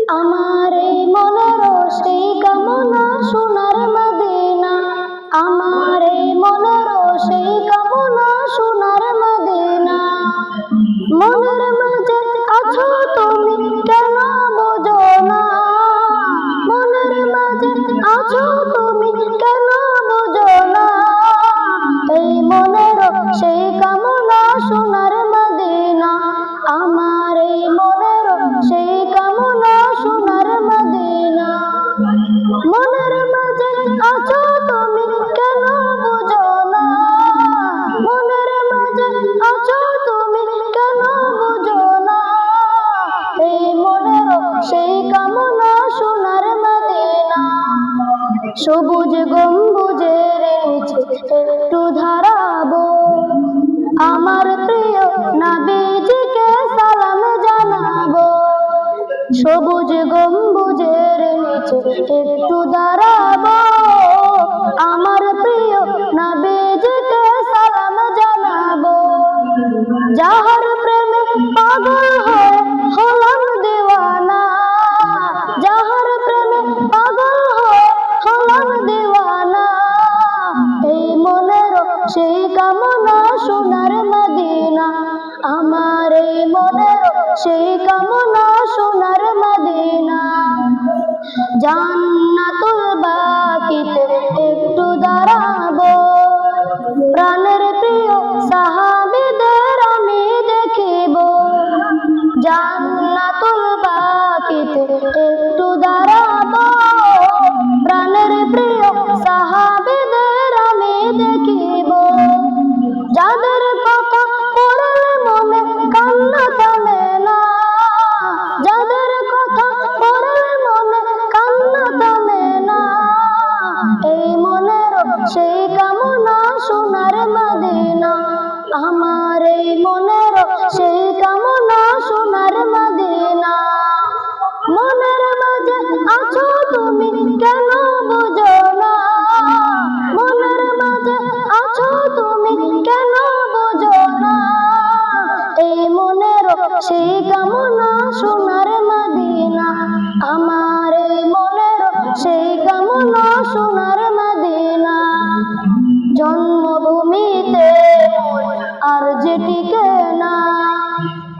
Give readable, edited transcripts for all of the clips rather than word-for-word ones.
আমার এই মনের সেই কামনা সোনার মদিনা, আমার এই মনের সেই কামনা সোনার মদিনা। মনের মাঝে আছো তুমি কেন বোঝো না, মনের মাঝে আছো তুমি কেন বোঝো না। এই মনের সেই কামনা সোনার মদিনা, আমার এই মনের সেই কামনা সোনার মদিনা। মনের মাঝে আছো তুমি কেন বোঝো না, মনের মাঝে আছো তুমি কেন বোঝো না। এই মনের সেই কামনা সোনার মদিনা। সবুজ গম্বুজের নিচে একটু দাঁড়াবো, আমার প্রিয় নবীজিকে সালাম জানাবো। সবুজ গম্বুজের নিচে একটু দাঁড়াবো, আমার প্রিয় নবীজিকে সালাম জানাবো। যাহার প্রেমে পাগল হয়ে হলাম দিওয়ানা, যাহার প্রেমে পাগল হয়ে হলাম দিওয়ানা। এই মনের সেই কামনা সোনার মদিনা, আমার এই মনের সেই কামনা সোনার মদিনা। জান্নাতুল বাকিতে একটু দাঁড়াবো, প্রাণের প্রিয় সাহাবীদের আমি দেখিব। জান্নাতুল বাকিতে একটু দাঁড়াবো, প্রাণের প্রিয় সাহাবীদের আমি দেখিব। যাদের কথা পড়লে মনে কান্না থামে না, যাদের কথা পড়লে মনে কান্না থামে না। এই মনের সেই কামনা সোনার মদিনা, আমার এই মনের সেই কামনা সোনার মদিনা। মনের মাঝে আছো তুমি কেন বোঝো না, মনের মাঝে আছো তুমি কেন বোঝো না। এই মনের সেই কামনা সোনার মদিনা, আমার এই মনের সেই কামনা সোনার মদিনা। জন্মভূমিতে আর যেটিকে না,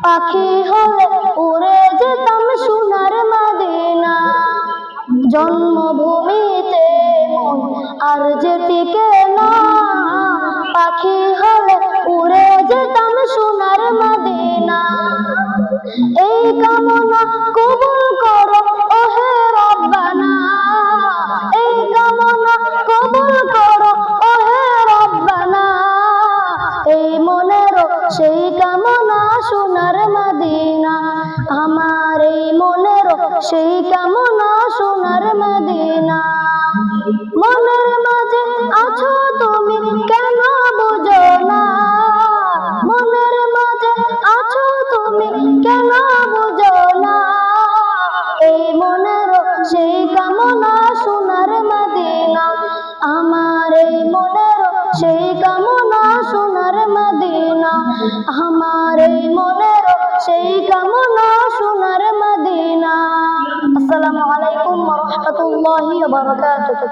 পাখি হলে উড়ে যেতাম সোনার মদিনা। জন্মভূমিতে আর যেটিকে না, পাখি হলে উড়ে যেতাম সোনার মদিনা। এই কামনা কবুল করো ওহে রব্বানা, এই কামনা কবুল করো ওহে রব্বানা। এই মনের সেই কামনা সোনার মদিনা, আমার এই মনের সেই কামনা সোনার মদিনা। মনের মাঝে আছো তুমি কেন বোঝো না, মনের মাঝে আছো তুমি কেন বোঝো না। এই মনের সেই কামনা সোনার মদিনা, আমার এই মনের সেই কামনা সোনার মদিনা, আমার এই মনের সেই কামনা সোনার মদিনা। আসসালামু আলাইকুম ওয়া রাহমাতুল্লাহি ওয়া বারাকাতুহু।